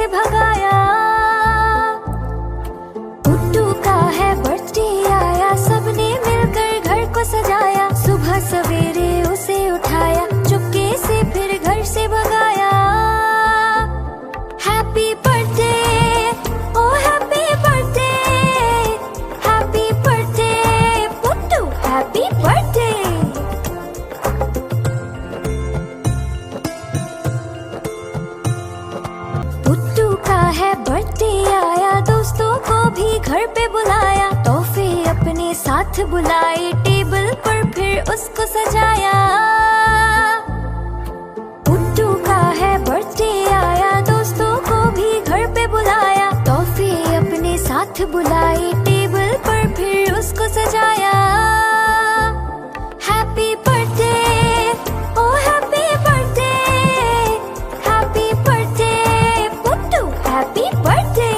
से भगाया। पुट्टू का है बर्थडे आया, सबने मिलकर घर को सजाया। सुबह सवेरे उसे उठाया, चुपके से फिर घर से भगाया। Happy birthday, oh happy birthday, happy birthday Puttu, happy birthday. Puttu का है बर्थडे आया, दोस्तों को भी घर पे बुलाया। तोहफे अपने साथ बुलाए, टेबल पर फिर उसको सजाया। पुट्टू का है बर्थडे आया, दोस्तों को भी घर पे बुलाया। तोहफे अपने साथ बुलाए, टेबल पर फिर उसको सजाया। Happy birthday, oh happy birthday, happy birthday Puttu, happy birthday.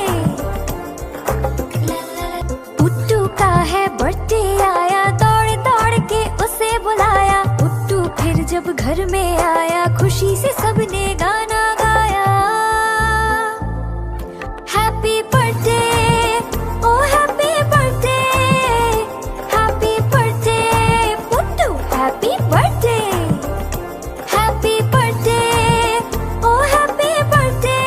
Puttu का है बर्थडे आया, दौड़ दौड़ के उसे बुलाया। पुट्टू फिर जब घर में आया, खुशी से सबने गाना गाया। Happy birthday, oh happy birthday, happy birthday Puttu, happy birthday. Happy birthday, oh happy birthday,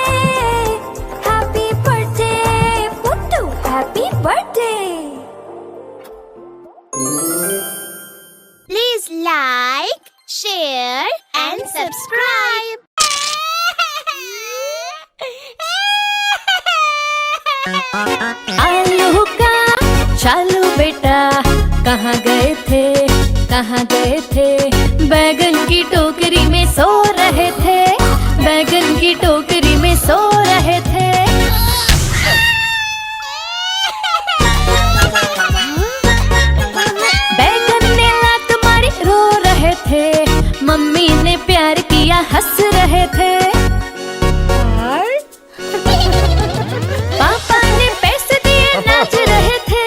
happy birthday Puttu, happy birthday. Please like, share and subscribe. आलू का चालू बेटा, कहाँ गए थे, कहाँ गए थे? बैगन की टोकरी में सो रहे थे, बैगन की टोकरी में सो रहे थे। बैगन ने लात मारी, रो रहे थे, मम्मी ने प्यार किया, हंस रहे थे। पापा ने पैसे दिए, नाच रहे थे,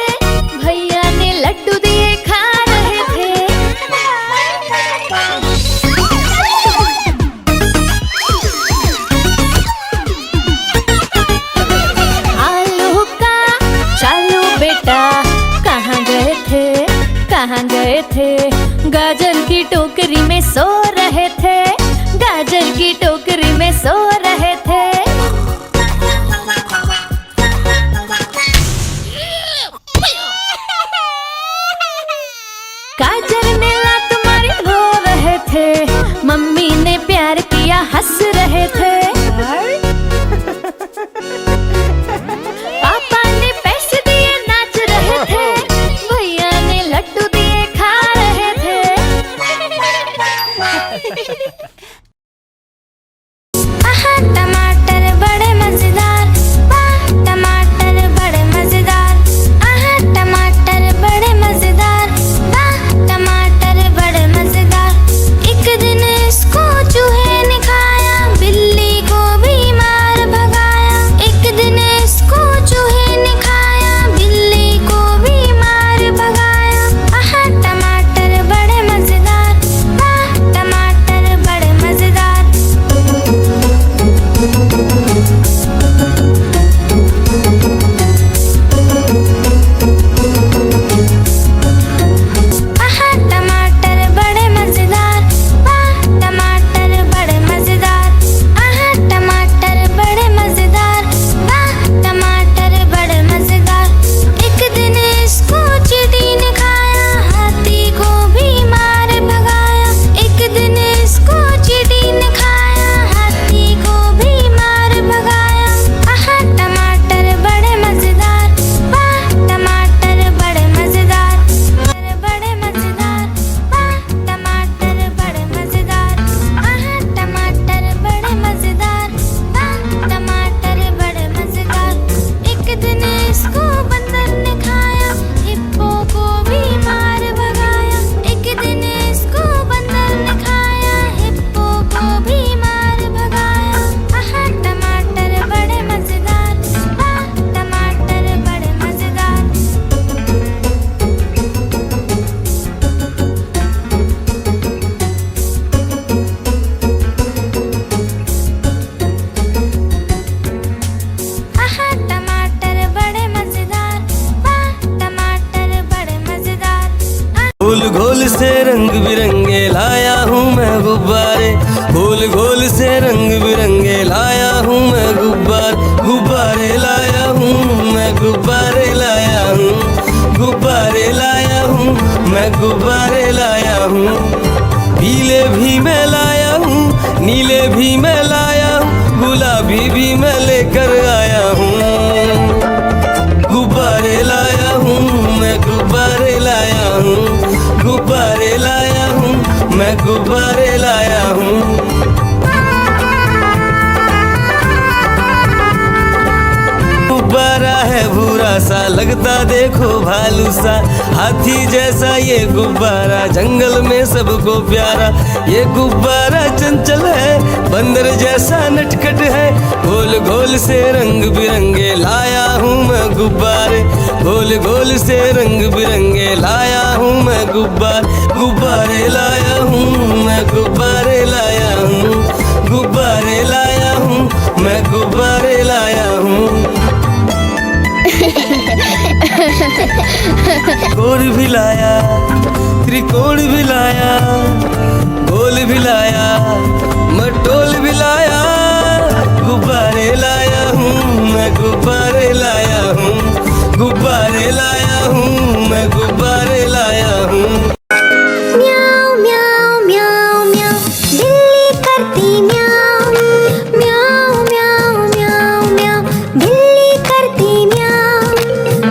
भैया ने लड्डू दिए, खा रहे थे। आलू का चालू बेटा, कहाँ गए थे, कहाँ गए थे? गाजर की टोकरी में सो रहे थे, गाजर की टोकरी में सो रहे थे। गाजर ने लात मारी, रो रहे थे, मम्मी ने प्यार किया, हंस रहे थे। पापा ने पैसे दिए, नाच रहे थे, भैया ने लड्डू दिए, खा रहे थे। आहा टमाटर बड़े मजेदार, वाह टमाटर बड़े मजेदार। आहा टमाटर बड़े मजेदार, वाह टमाटर बड़े मजेदार। एक दिन इसको चूहे ने खाया, रंग बिरंगे लाया हूँ मैं गुब्बारे, गोल गोल से रंग बिरंगे लाया हूँ मैं गुब्बारे लाया हूँ मैं, गुब्बारे लाया हूँ, गुब्बारे लाया हूँ मैं, गुब्बारे लाया हूँ। पीले भी मैं लाया हूँ, नीले भी मैं लाया हूँ, गुलाबी भी मैं लेकर आया हूँ। गुब्बारे लाया हूँ मैं, गुब्बारे लाया हूँ, गुब्बारे लाया हूँ मैं, गुब्बारे लाया हूँ। गुब्बारा है भूरा सा, लगता देखो भालू सा, हाथी जैसा ये गुब्बारा, जंगल में सबको प्यारा। ये गुब्बारा चंचल है, बंदर जैसा नटखट है, गोल गोल से रंग बिरंगे लाया हूँ मैं गुब्बारे, गोल गोल से रंग बिरंगे लाया हूँ मैं गुब्बारे लाया हूँ मैं, गुब्बारे लाया हूँ, गुब्बारे लाया हूँ मैं, गुब्बारे लाया हूँ। गोल भी लाया, त्रिकोण भी लाया, गोल भी लाया, मटोल भी लाया, गुब्बारे लाया हूँ मैं, गुब्बारे लाया हूँ, गुब्बारे लाया हूँ मैं, गुब्बारे लाया हूँ। म्याऊ म्याऊ म्याऊ म्याऊ, बिल्ली करती म्याऊ, म्याऊ म्याऊ म्याऊ म्याऊ, बिल्ली करती म्याऊ।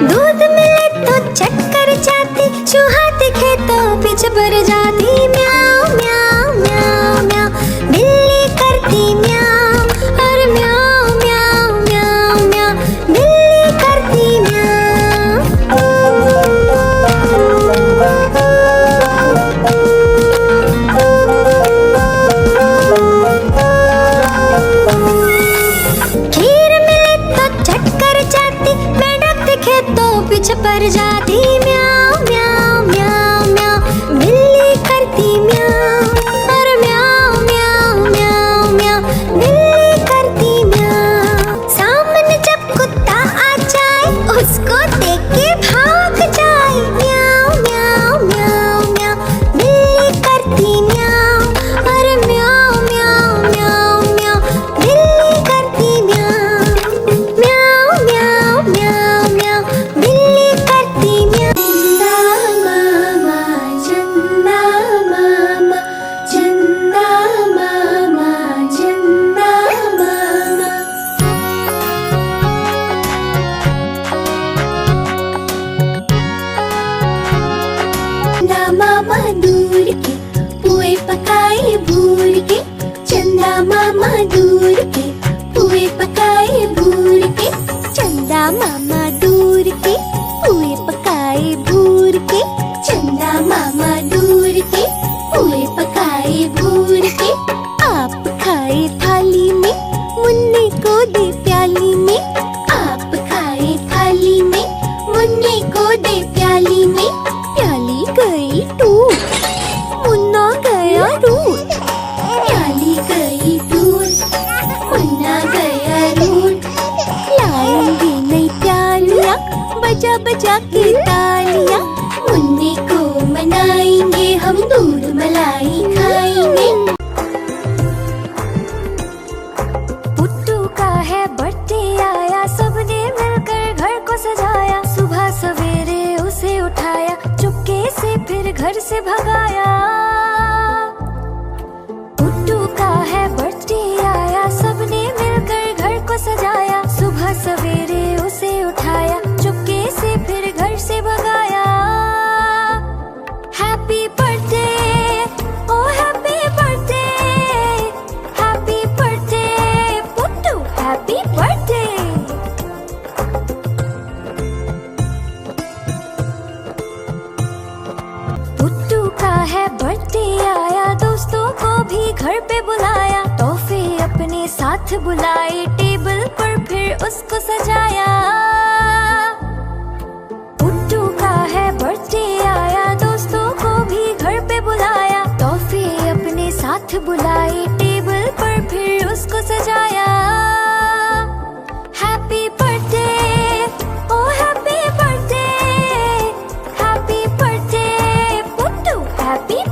दूध मिले तो चक्कर जाती, चूहा दिखे तो पीछे पड़ जाती। म्याऊ म्याऊ म्याऊ म्याऊ, बिल्ली करती म्याऊ, और म्याऊ म्याऊ म्याऊ म्याऊ, बिल्ली करती म्याऊ। खीर मिले तो चक्कर जाती, मेंढक दिखे तो पीछे पड़ जाती। म्याऊ म्याऊ म्याऊ म्याऊ, बिल्ली करती म्याऊ, और म्याऊ म्याऊ म्याऊ म्याऊ, बिल्ली करती म्याऊ। सामने जब कुत्ता आ जाए, उसको देख के भाग जाए। म्याऊ म्याऊ म्याऊ म्याऊ, बिल्ली करती म्याऊ, और म्याऊ म्याऊ म्याऊ म्याऊ, बिल्ली करती म्याऊ। म्याऊ म्याऊ म्याऊ म्याऊ, बिल्ली करती म्याऊ। चंदा मामा, चंदा मामा, चंदा मामा, चंदा मामा दूर के पुए पकाए भूर के, चंदा मामा दूर के पुए पकाए भूर के, चंदा मामा दूर के पुए पकाए भूर के, चंदा मामा दूर के पुए पकाए भूर के। आप खाए थाली में, मुन्ने को दे प्याली में, आप खाए थाली में, मुन्ने को दे प्याली में। प्याली गई टूट, मुन्ना गया रूट, प्याली गई टूट, मुन्ना गया रूट। लाएंगे नई प्यालियाँ, बजा बजा के तालियाँ, मुन्ने को मनाएंगे हम, दूध मलाई खाएंगे। पुट्टू का है बर्थडे आया, सबने मिलकर घर को सजाया। सुबह सवेरे उसे उठाया, चुपके से फिर घर से भगाया। पुट्टू का है बर्थडे आया, सबने मिलकर घर को सजाया। सुबह सवेरे उसे उठाया, चुपके से फिर घर से भगाया। Happy birthday, oh happy birthday, happy birthday Puttu, happy birthday. Puttu का है बर्थडे आया, दोस्तों को भी घर पे बुलाया। तोहफे अपने साथ बुलाए, टेबल पर फिर उसको सजाया। पुट्टू का है बर्थडे आया, दोस्तों को भी घर पे बुलाया। तोहफे अपने साथ बुलाए, टेबल पर फिर उसको सजाया। Happy birthday, oh happy birthday, happy birthday Puttu, happy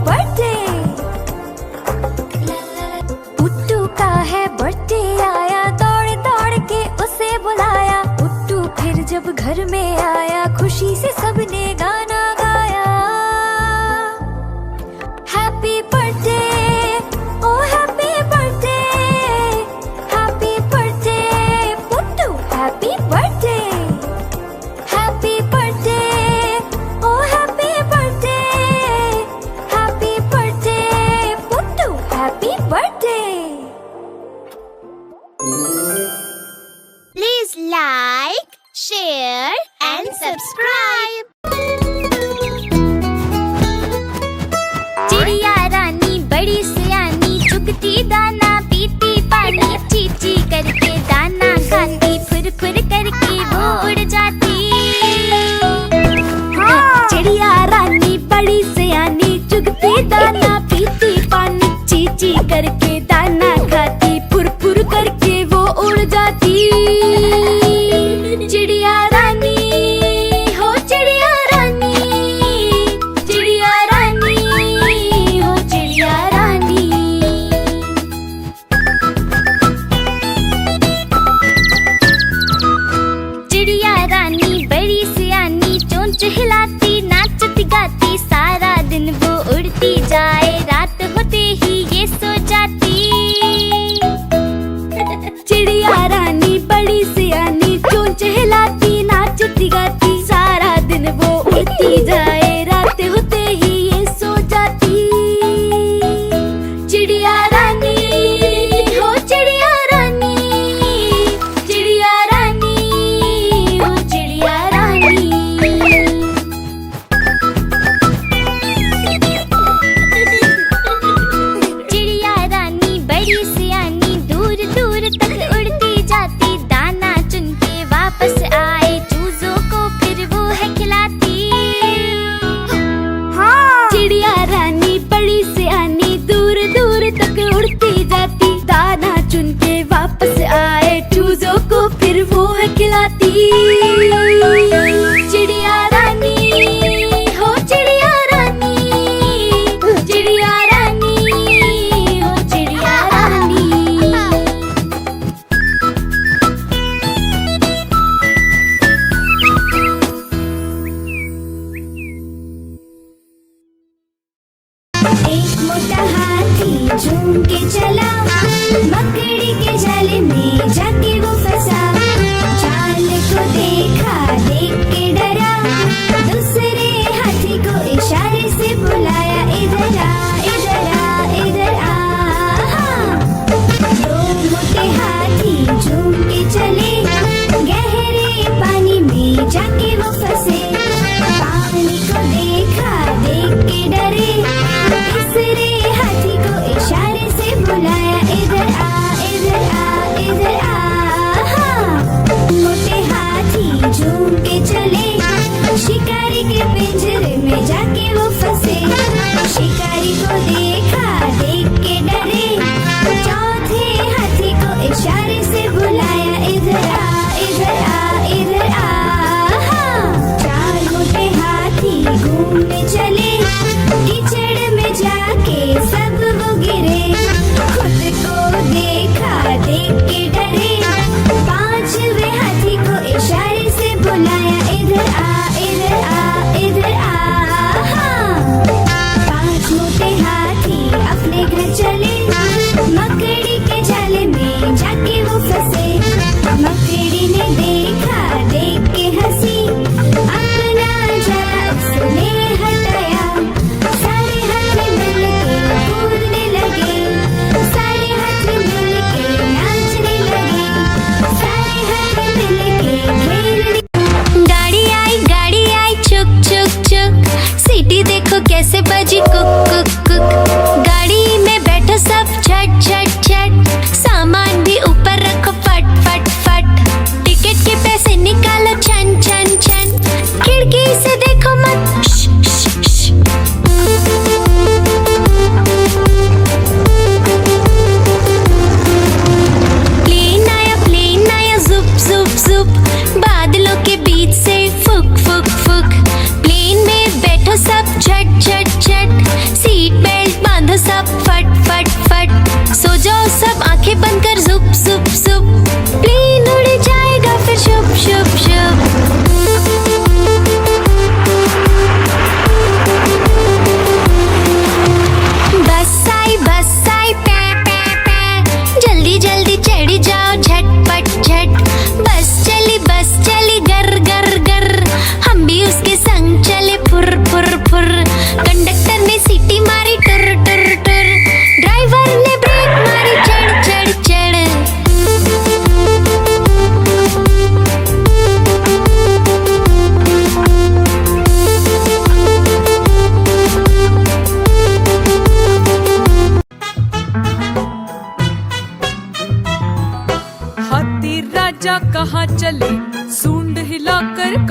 आया, खुशी से सबने गाना गाया। Happy birthday, oh happy birthday, happy birthday Puttu, happy birthday. Happy birthday, oh happy birthday, happy birthday Puttu, happy birthday. Please like, share and subscribe. चिड़िया रानी बड़ी सियानी, चुगती दाना पीती पानी, चींची करके दाना खाती, फुर फुर करके वो उड़ जाती। चिड़िया रानी बड़ी सियानी, चुगती दाना पीती पानी, चींची करके दाना खाती, फुर फुर करके वो उड़ जाती। चिड़िया रानी हो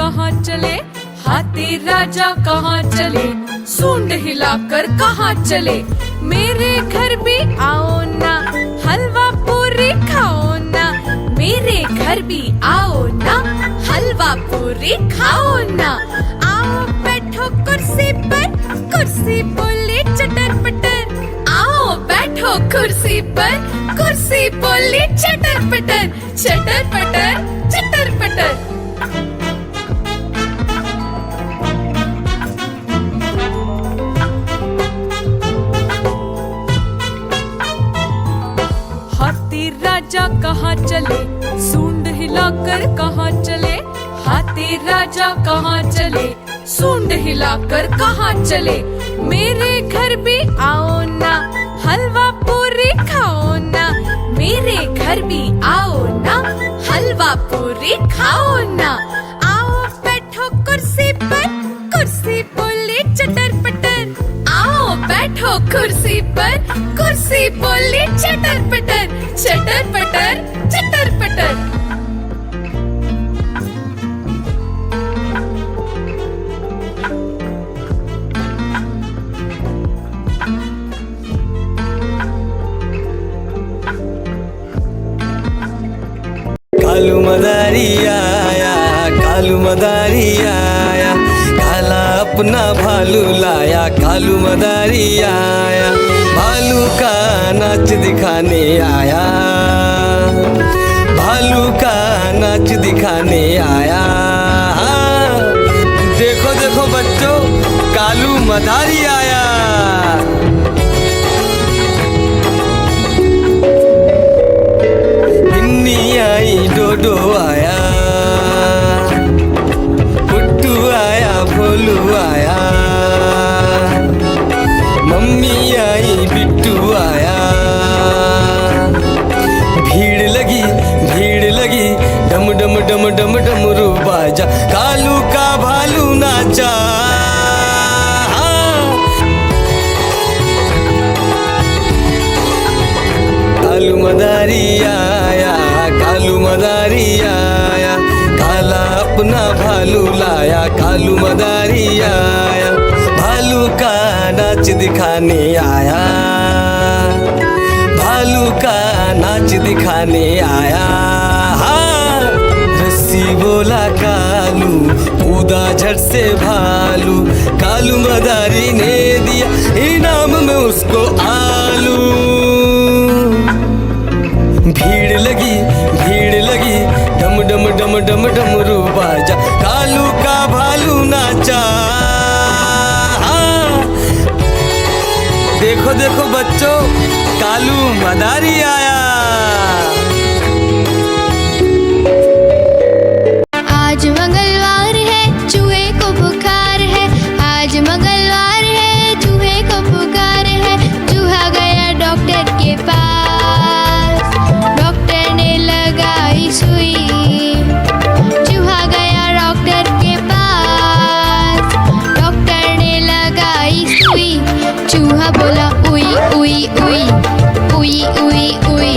कहाँ चले, हाथी राजा कहाँ चले, सूंड हिलाकर कहाँ चले, मेरे घर भी आओ ना, हलवा पूरी खाओ ना, मेरे घर भी आओ ना, हलवा पूरी खाओ ना। आओ बैठो कुर्सी पर, कुर्सी बोले चटर पटर, आओ बैठो कुर्सी पर, कुर्सी बोले चटर पटर, चटर पटर चटर पटर। हाथी राजा कहाँ चले, सूंड हिलाकर कहाँ चले, हाथी राजा कहाँ चले, सूंड हिलाकर कहाँ चले, मेरे घर भी आओ ना, हलवा पूरी खाओ ना, मेरे घर भी आओ ना, हलवा पूरी खाओ ना। आओ बैठो कुर्सी पर, कुर्सी बोले चटर पटर, आओ बैठो कुर्सी पर, कुर्सी बोले चटर पटर, चटर पटर चटर पटर। कालू मदारी आया, कालू मदारी आया, काला अपना भालू लाया, कालू मदारी आया, भालू का नाच दिखाने आया, भालू का नाच दिखाने आया। देखो देखो बच्चों, कालू मदारी आया। आई डोडो आया, पुट्टू आया, भोलू आया, मम्मी आई, बिट्टू आया। भीड़ लगी, भीड़ लगी, डम डम डम डम डमरू बाजा, कालू का भालू नाचा। कालू मदारी आया, कालू मदारी आया, काला अपना भालू लाया, कालू मदारी आया, भालू का नाच दिखाने आया, भालू का नाच दिखाने आया। रस्सी बोला कालू, कूदा झट से भालू, कालू मदारी ने दिया इनाम में उसको आलू। भीड़ लगी, भीड़ लगी, डम डम डम डम डमरू बाजा, कालू का भालू नाचा। देखो देखो बच्चों, कालू मदारी आया। आज मंगलवार है, चूहे को बुखार है, आज मंगलवार है, चूहे को बुखार है, चूहा गया डॉक्टर के पास, डॉक्टर ने लगाई सुई, चूहा गया डॉक्टर के पास, डॉक्टर ने लगाई सुई, चूहा बोला उई उई उई, उई उई उई,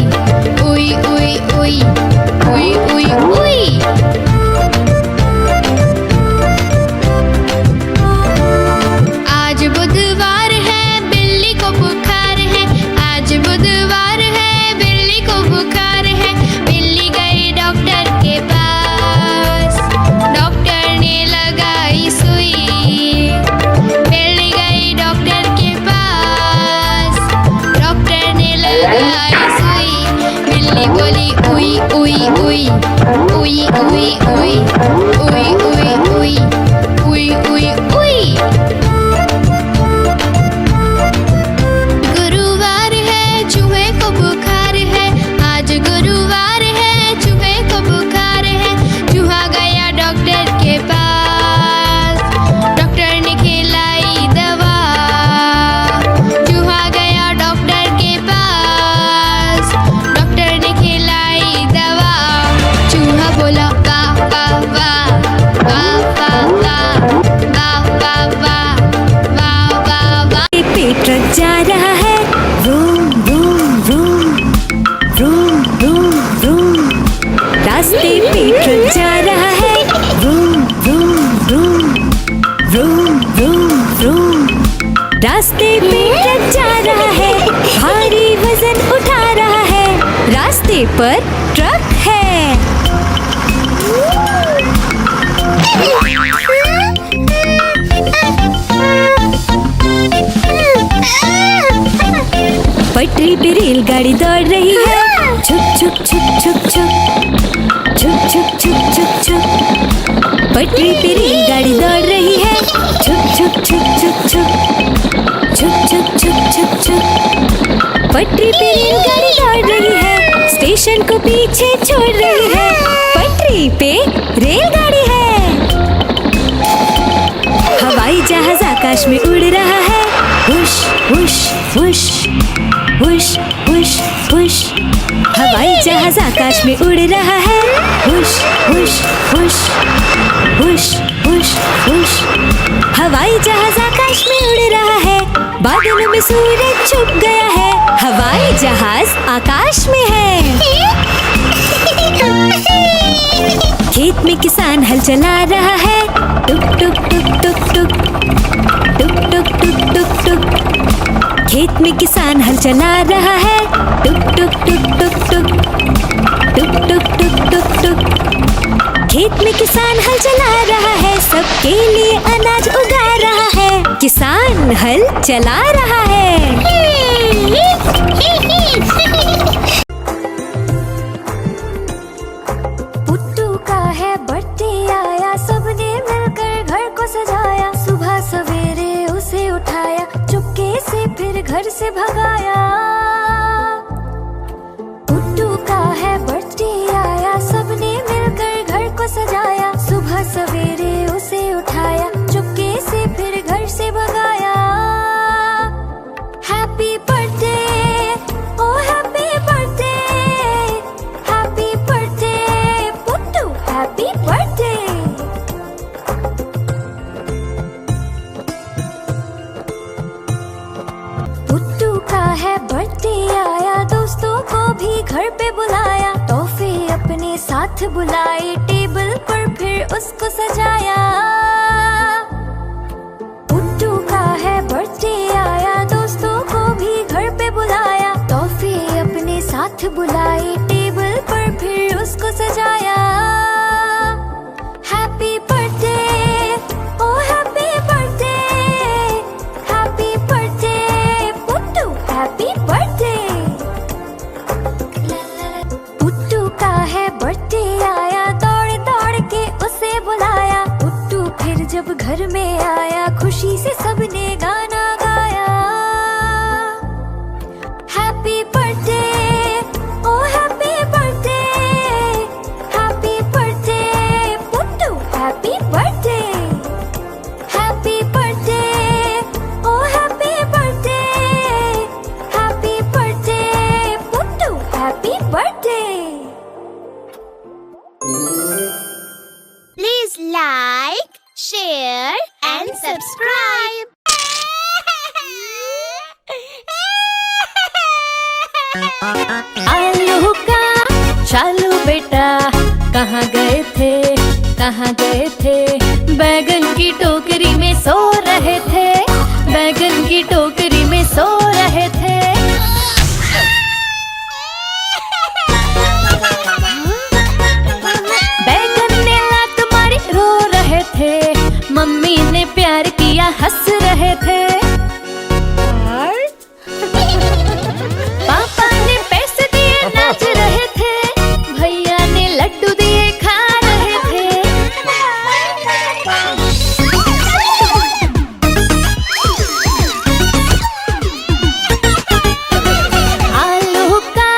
रास्ते पे ट्रक जा रहा है, भारी वजन उठा रहा है। रास्ते पर ट्रक है। पटरी पे रेलगाड़ी दौड़ रही है। छुक छुक छुक छुक छुक छुक छुक छुक छुक छुक। पटरी पे रेलगाड़ी दौड़ रही है। छुक छुक छुक छुक छुक छुक छुक छुक छुक छुक। पटरी पे रेलगाड़ी दौड़ रही है, स्टेशन को पीछे छोड़ रही है। पटरी पे रेलगाड़ी है। हवाई जहाज आकाश में उड़ रहा है। हुश हुश हुश हुश हुश हुश। हवाई जहाज आकाश में उड़ रहा है। हुश हुश हुश हुश हुश हुश। हवाई जहाज आकाश में उड़ रहा है। बादलों में सूरज छुप गया है। हवाई जहाज आकाश में है। खेत में किसान हल चला रहा है। टुक टुक टुक टुक टुक टुक टुक टुक टुक टुक। खेत में किसान हल चला रहा है। टुक टुक टुक टुक टुक टुक टुक टुक टुक टुक। खेत में किसान हल चला रहा है, सबके लिए अनाज उगा रहा है। किसान हल चला रहा है। पुट्टू का है बर्थडे आया, सबने मिलकर घर को सजाया। सुबह सवेरे उसे उठाया, चुपके से फिर घर से भगाया। पुट्टू का है बर्थडे आया, सबने मिलकर घर को सजाया। सुबह सवेरे उसे उठाया, चुपके से फिर घर से भगाया। Happy birthday, oh happy birthday, happy birthday Puttu, happy birthday. Puttu का है बर्थडे आया, दोस्तों को भी घर पे बुलाया। तोहफे अपने साथ बुलाए, टेबल पर फिर उसको सजाया। पुट्टू का है बर्थडे आया, दोस्तों को भी घर पे बुलाया। तोहफे अपने साथ बुलाए, टेबल पर फिर उसको सजाया। Happy birthday, oh happy birthday, happy birthday Puttu, happy birthday. Puttu का है बर्थडे आया, दौड़ दौड़ के उसे बुलाया। पुट्टू फिर जब घर में आया, खुशी से सबने गाना गाया। Happy birthday, oh happy birthday, happy birthday Puttu, happy birthday. Happy birthday, oh happy birthday, happy birthday Puttu, happy birthday. Please like, share and subscribe. आलू का चालू बेटा, कहाँ गए थे, कहाँ गए थे। बैगन की टोकरी में सो रहे थे, बैगन की टोकरी में सो रहे थे। बैगन ने लात मारी, रो रहे थे। मम्मी ने प्यार किया, हंस रहे थे। पापा ने पैसे दिए, नाच रहे थे। भैया ने लड्डू दिए, खा रहे थे। आलू का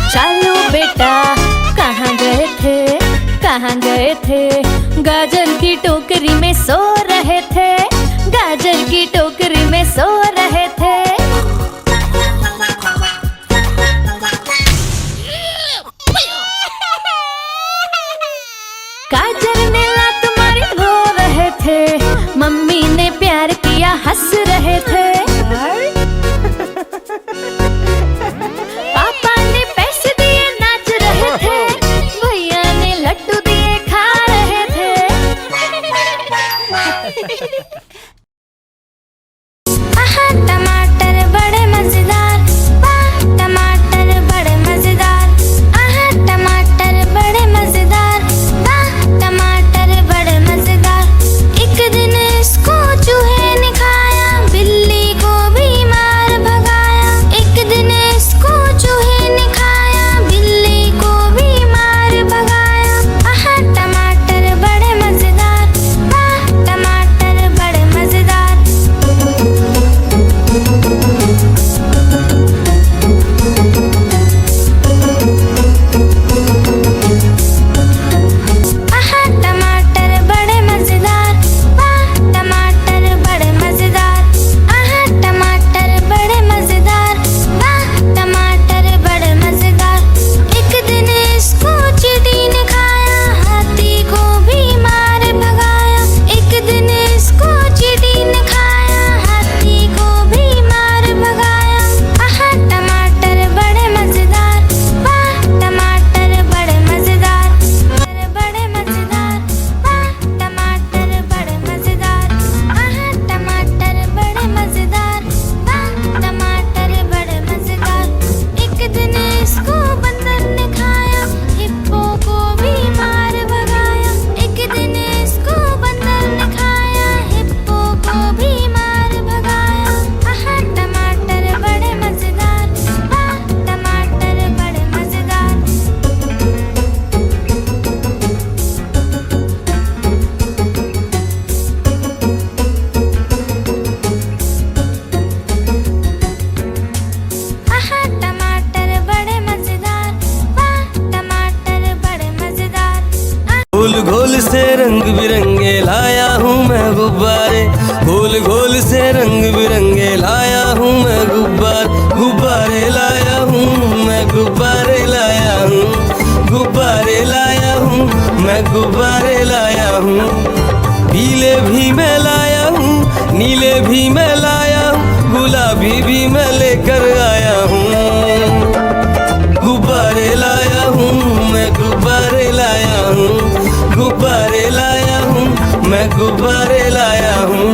चालू बेटा, कहाँ गए थे, कहाँ गए थे। गाजर की टोकरी में सो रहे थे, गाजर की टोकरी में सो रहे थे। गाजर ने लात मारी, रो रहे थे। मम्मी ने प्यार किया, हंस रहे थे। पापा ने पैसे दिए, नाच रहे थे। भैया ने लड्डू दिए, खा रहे थे। गुब्बारे, गोल गोल से रंग बिरंगे लाया हूँ मैं गुब्बारे लाया हूँ मैं, गुब्बारे लाया हूँ, गुब्बारे लाया हूँ मैं, गुब्बारे लाया हूँ। पीले भी मैं लाया हूँ, नीले भी मैं लाया हूँ, गुलाबी भी मैं लेकर आया हूँ। गुब्बारे लाया हूँ मैं, गुब्बारे लाया हूँ, गुब्बारे लाया हूँ मैं, गुब्बारे लाया हूँ।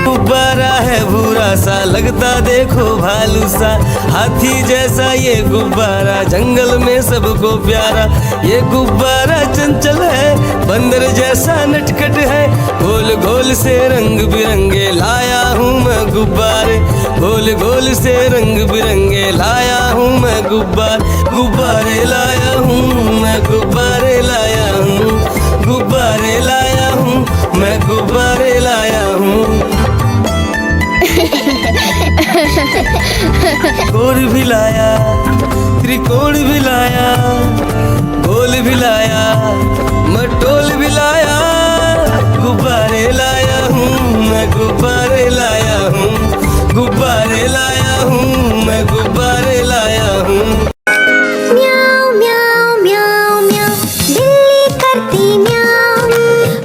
गुब्बारा है भूरा सा, लगता देखो भालू सा, हाथी जैसा ये गुब्बारा, जंगल में सबको प्यारा। ये गुब्बारा चंचल है, बंदर जैसा नटखट है, गोल गोल से रंग बिरंगे लाया हूँ मैं गुब्बारे, गोल गोल से रंग बिरंगे लाया हूँ मैं गुब्बारे लाया हूँ मैं, गुब्बारे लाया हूँ, गुब्बारे लाया हूँ मैं, गुब्बारे लाया हूँ। गोल भी लाया, त्रिकोण भी लाया, गोल भी लाया, मटोल भी लाया, गुब्बारे लाया हूँ मैं, गुब्बारे लाया हूँ, गुब्बारे लाया हूँ मैं, गुब्बारे लाया हूँ। म्याऊ म्याऊ म्याऊ म्याऊ, बिल्ली करती म्याऊ,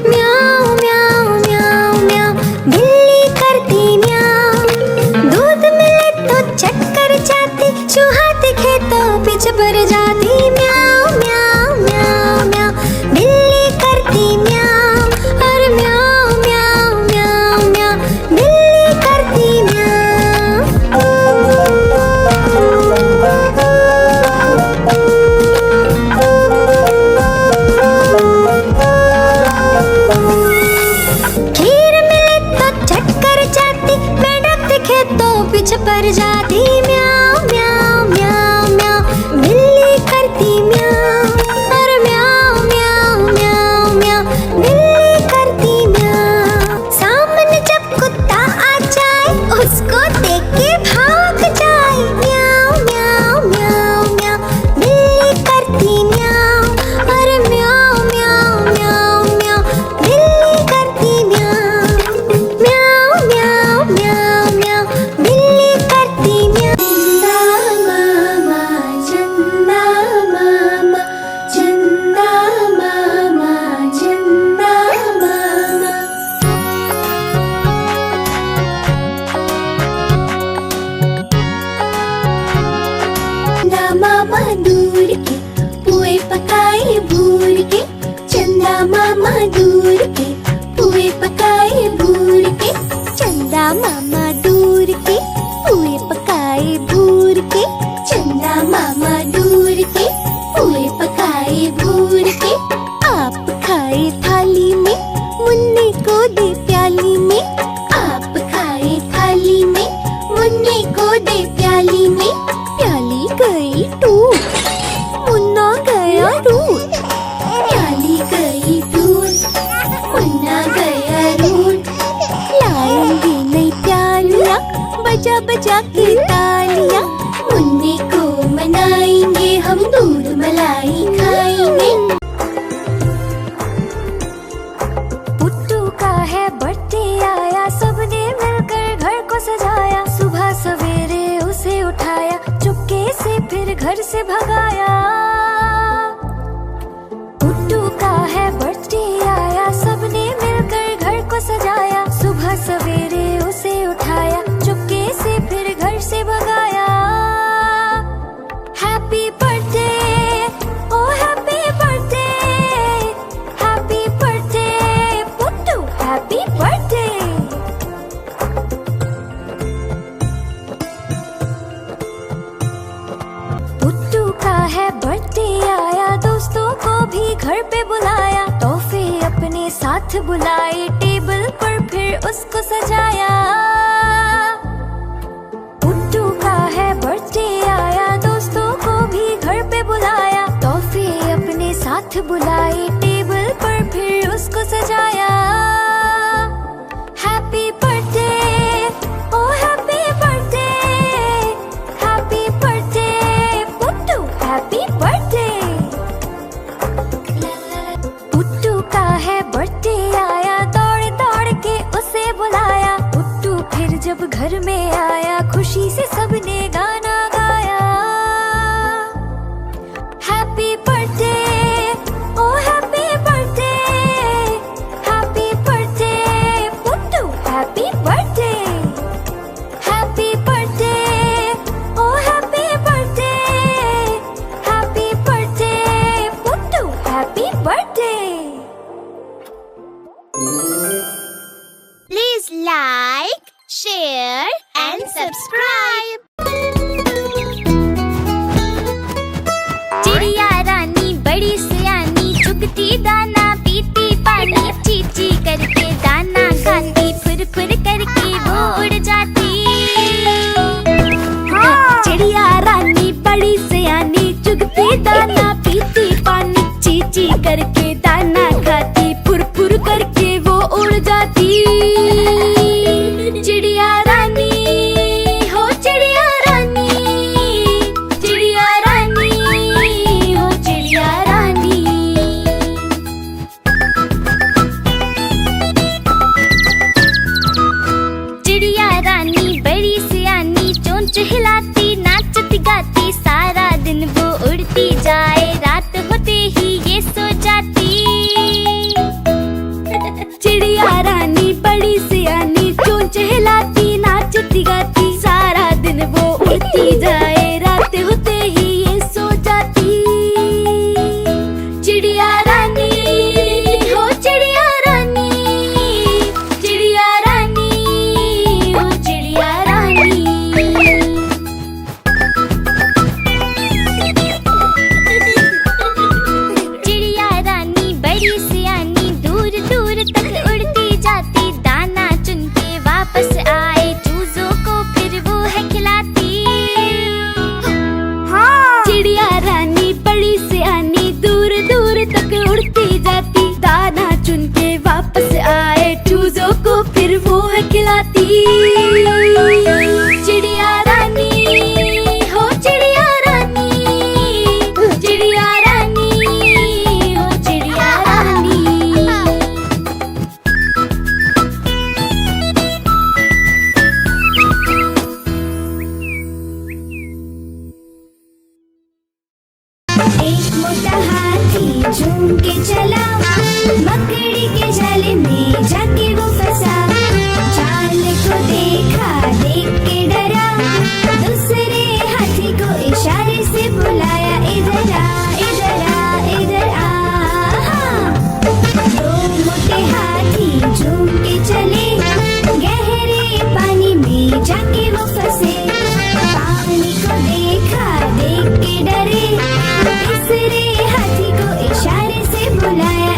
म्याऊ म्याऊ म्याऊ म्याऊ, बिल्ली करती म्याऊ। दूध मिले तो चक्कर जाती, चूहा दिखे तो पीछे पड़ जाती। म्याऊ म्याऊ म्याऊ म्याऊ, बिल्ली करती म्याऊ, और म्याऊ म्याऊ म्याऊ म्याऊ, बिल्ली करती म्याऊ। खीर मिले तो चक्कर जाती, मेंढक दिखे तो पीछे पड़ जाती। म्याऊ म्याऊ म्याऊ म्याऊ, बिल्ली करती म्याऊ, और म्याऊ म्याऊ म्याऊ म्याऊ, बिल्ली करती म्याऊ। सामने जब कुत्ता आ जाए, उसको देख के भाग जाए। म्याऊ म्याऊ म्याऊ म्याऊ, बिल्ली करती म्याऊ, और म्याऊ म्याऊ म्याऊ म्याऊ, बिल्ली करती म्याऊ। म्याऊ म्याऊ म्याऊ म्याऊ, बिल्ली करती म्याऊ। चंदा मामा, चंदा मामा, चंदा मामा, चंदा मामा दूर के पुए पकाए भूर के, चंदा मामा दूर के पुए पकाए भूर के, चंदा मामा दूर के पुए पकाए भूर के, चंदा मामा दूर के पुए पकाए भूर के। आप खाए थाली में, मुन्ने को दे प्याली में, आप खाए थाली में, मुन्ने को दे प्याली में। प्याली गई टूट, मुन्ना गया रूट, प्याली गई टूट, मुन्ना गया रूट। लाएंगे नई प्यालियाँ, बजा बजा के तालियाँ, मुन्ने को मनाएंगे हम, दूध मलाई खाएंगे। पुट्टू का है बर्थडे आया, सबने मिलकर घर को सजाया, सुबह सवेरे उसे उठाया, चुपके से फिर घर से भगाया। पुट्टू का है बर्थडे आया, सबने मिलकर घर को सजाया, सुबह सवेरे उसे उठाया, चुपके से फिर घर से भगाया। Happy birthday, oh happy birthday, happy birthday Puttu, happy birthday. Puttu का है बर्थडे आया, दोस्तों को भी घर पे बुलाया, तोहफे अपने साथ बुलाए, टेबल पर फिर उसको सजाया। पुट्टू का है बर्थडे आया, दोस्तों को भी घर पे बुलाया, तोहफे अपने साथ बुलाए, टेबल पर फिर उसको सजाया। Happy birthday, oh happy birthday, happy birthday Puttu, happy birthday. घर में आया खुशी से सबने गाना गाया। Happy birthday oh happy birthday, happy birthday Puttu, happy birthday, happy birthday oh happy birthday, happy birthday Puttu, happy birthday. Please like, share and subscribe. चिड़िया रानी बड़ी सियानी, चुगती दाना पीती पानी, चींची करके दाना खाती, फुर फुर करके वो उड़ जाती। चिड़िया रानी बड़ी सियानी, चुगती दाना पीती पानी, चींची करके दाना खाती, फुर फुर करके वो उड़ जाती। चिड़िया रानी हो चिड़िया रानी, चिड़िया रानी हो चिड़िया रानी। चिड़िया रानी बड़ी सियानी, चोंच हिलाती नाचती गाती, सारा दिन वो उड़ती जाए, रात होते ही ये सो जाती। चिड़िया रानी बड़ी सियानी, चोंच हिलाती नाचती गाती, सारा दिन वो उड़ती जाए, रात होते ही ये सो जाती। चिड़िया रानी हो चिड़िया रानी, चिड़िया रानी हो चिड़िया रानी। चिड़िया रानी बड़ी सियानी, दूर दूर तक उड़ती जाती, दाना चुन के वापस आए, चूजों को फिर वो है खिलाती। चिड़िया रानी बड़ी सियानी, दूर दूर तक उड़ती जाती, दाना चुन के वापस आए, चूजों को फिर वो है खिलाती। चिड़िया रानी हो चिड़िया रानी, चिड़िया रानी हो चिड़िया रानी। एक मोटा हाथी झूम के चला, मकड़ी के जाल में जाके वो फंसा। जाल को देखा, देख के डरा, दूसरे हाथी को इशारे से बुलाया, इधर आ इधर आ इधर आ। दो मोटे हाथी झूम के चले, गहरे पानी में जाके वो फंसे। पानी को देखा, देख के डरे, तीसरे हाथी को इशारे से बुलाया,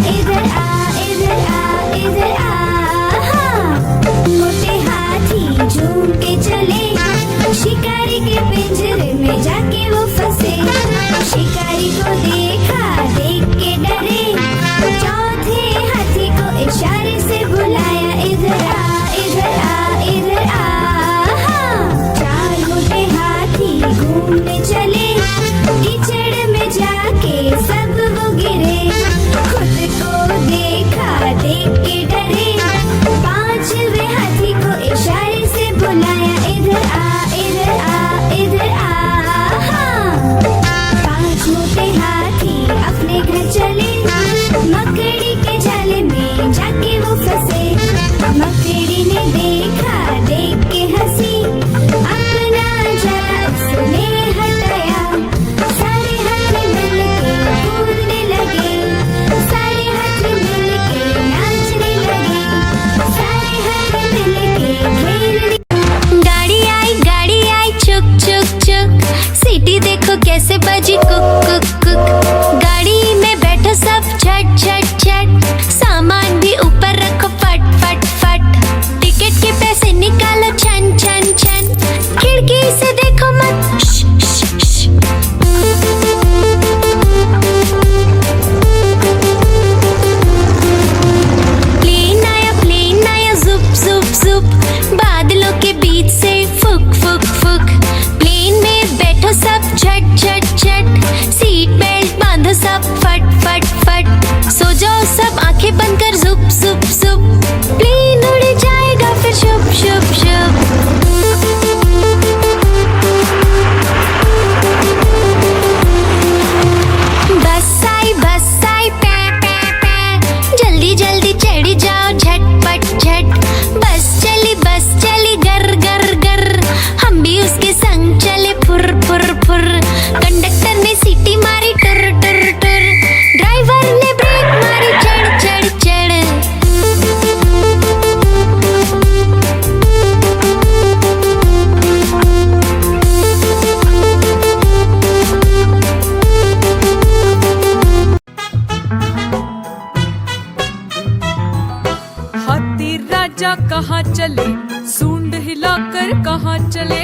राजा कहाँ चले, सूंड हिलाकर कहाँ चले,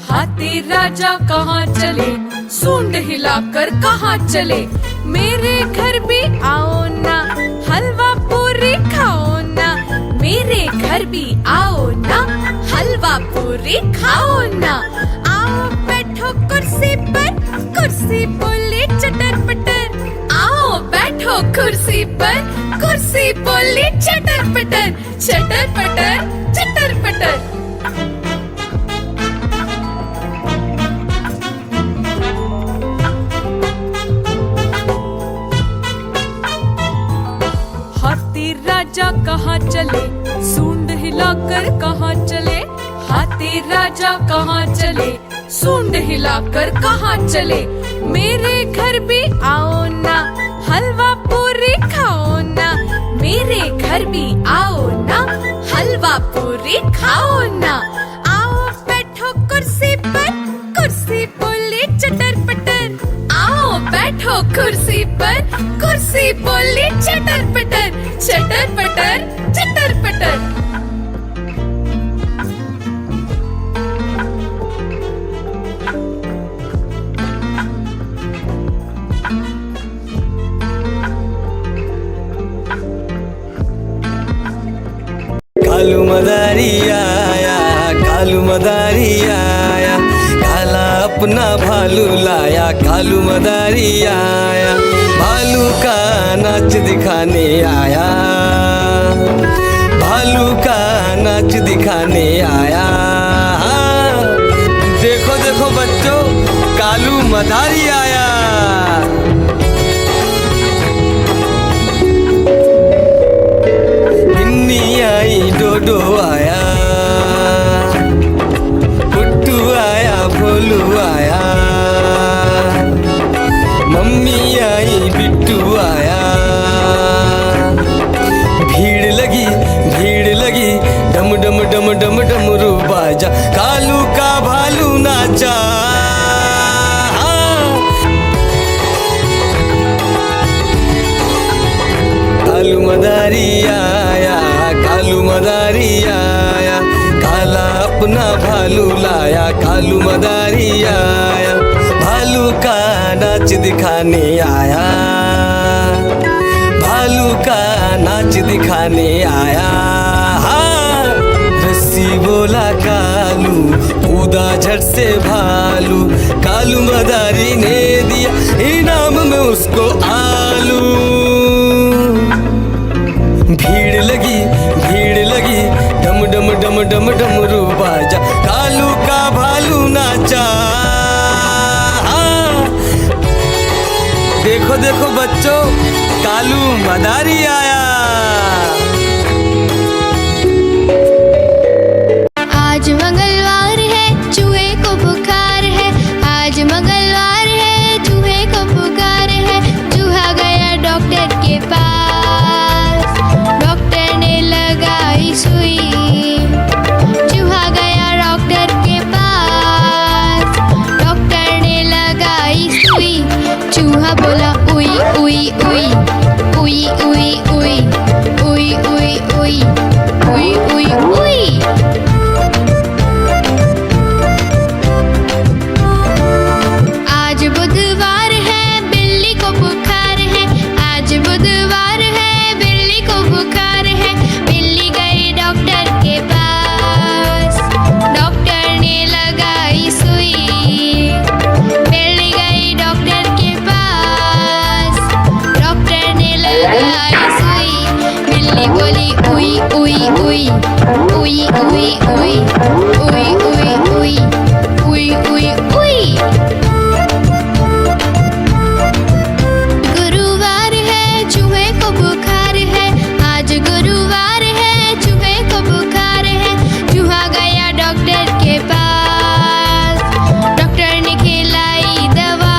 हाथी राजा कहाँ चले, सूंड हिलाकर कहाँ चले। मेरे घर भी आओ ना, हलवा पूरी खाओ ना, मेरे घर भी आओ ना, हलवा पूरी खाओ ना। आओ बैठो कुर्सी पर, कुर्सी बोले चटर पटर, आओ बैठो कुर्सी पर, कुर्सी बोले चटर पटर, चटर पटर चटर पटर। हाथी राजा कहाँ चले, सूंड हिलाकर कहाँ चले, हाथी राजा कहाँ चले, सूंड हिलाकर कहाँ चले। मेरे घर भी आओ ना, हलवा पूरी खाओ ना, मेरे घर भी आओ ना, हलवा पूरी खाओ ना। आओ बैठो कुर्सी पर, कुर्सी बोले चटर पटर, आओ बैठो कुर्सी पर, कुर्सी बोले चटर पटर, चटर पटर चटर पटर। कालू मदारी आया, कालू मदारी आया, काला अपना भालू लाया, कालू मदारी आया, भालू का नाच दिखाने आया, भालू का नाच दिखाने आया। देखो देखो बच्चों, कालू मदारी आया। बिन्नी आई, डोडो आया, पुट्टू आया, भोलू आया, मम्मी आई, बिट्टू आया। भीड़ लगी, भीड़ लगी, डम डम डम डम डमरू बाजा, कालू का भालू नाचा। कालू मदारी आया, कालू मदारी आया, काला अपना भालू लाया, कालू मदारी आया, भालू का नाच दिखाने आया, भालू का नाच दिखाने आया। रस्सी बोला कालू, कूदा झट से भालू, कालू मदारी ने दिया इनाम में उसको आलू। भीड़ लगी, भीड़ लगी, डम डम डम डम डमरू बाजा, कालू का भालू नाचा। देखो देखो बच्चों, कालू मदारी आया। आज मंगलवार है, चूहे को बुखार है, आज मंगलवार है, चूहे को बुखार है। चूहा गया डॉक्टर के पास, डॉक्टर ने लगाई सुई। चूहा गया डॉक्टर के पास, डॉक्टर ने लगाई सुई। चूहा बोला उई उई उई, उई उई उई, उई उई उई, उई उई उई। आज बुधवार है, बिल्ली को बुखार है, आज बुधवार है, बिल्ली को बुखार है। बिल्ली गई डॉक्टर के पास, डॉक्टर ने लगाई सुई। बिल्ली गई डॉक्टर के पास, डॉक्टर ने लगाई सुई। बिल्ली बोली उई उई उई, उई उई उई, उई उई उई, उई उई उई। गुरुवार है, चूहे को बुखार है, आज गुरुवार है, चूहे को बुखार है। चूहा गया डॉक्टर के पास, डॉक्टर ने खिलाई दवा।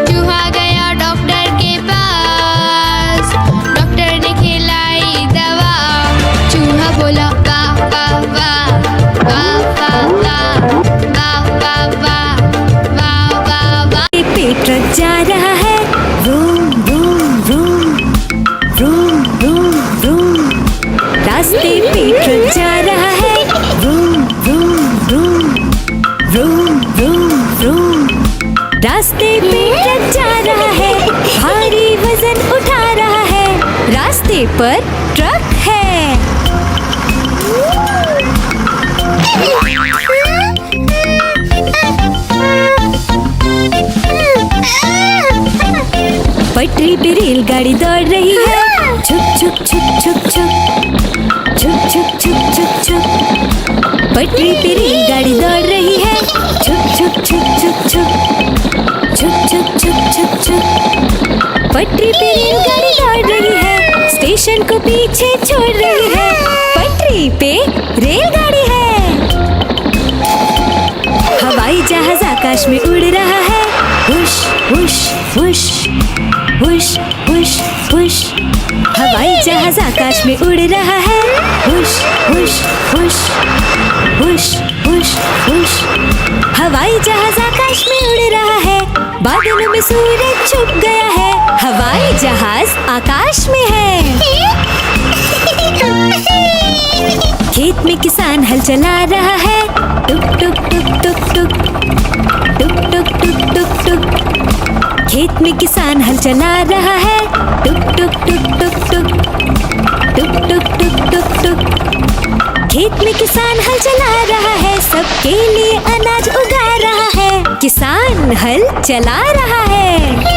चूहा गया डॉक्टर के पास, डॉक्टर ने खिलाई दवा। चूहा बोला वाह वाह वाह, वाह वाह वाह, वाह वाह वाह, वाह वाह वाह। पेट ट्रक जा रहा है, room room room, room room room, रास्ते पर ट्रक है। पटरी पे रेलगाड़ी दौड़ रही है, छुक छुक छुक छुक छुक, छुक छुक छुक छुक छुक। पटरी पे रेलगाड़ी दौड़ रही है, छुक छुक छुक छुक छुक, छुक छुक छुक छुक छुक। पटरी पे रेलगाड़ी दौड़ रही है, स्टेशन को पीछे छोड़ रही है। पटरी पे रेलगाड़ी है। हवाई जहाज आकाश में उड़ रहा है, हुश हुश हुश हुश हुश हुश। हवाई जहाज आकाश में उड़ रहा है, हुश हुश हुश हुश हुश हुश। हवाई जहाज आकाश में उड़ रहा है, बादलों में सूरज छुप गया है। हवाई जहाज आकाश में है। खेत में किसान हल चला रहा है, टुक टुक टुक टुक टुक, टुक टुक टुक टुक टुक। खेत में किसान हल चला रहा है, टुक टुक टुक टुक टुक, टुक टुक टुक टुक टुक। खेत में किसान हल चला रहा है, सबके लिए अनाज उगा रहा है। किसान हल चला रहा है।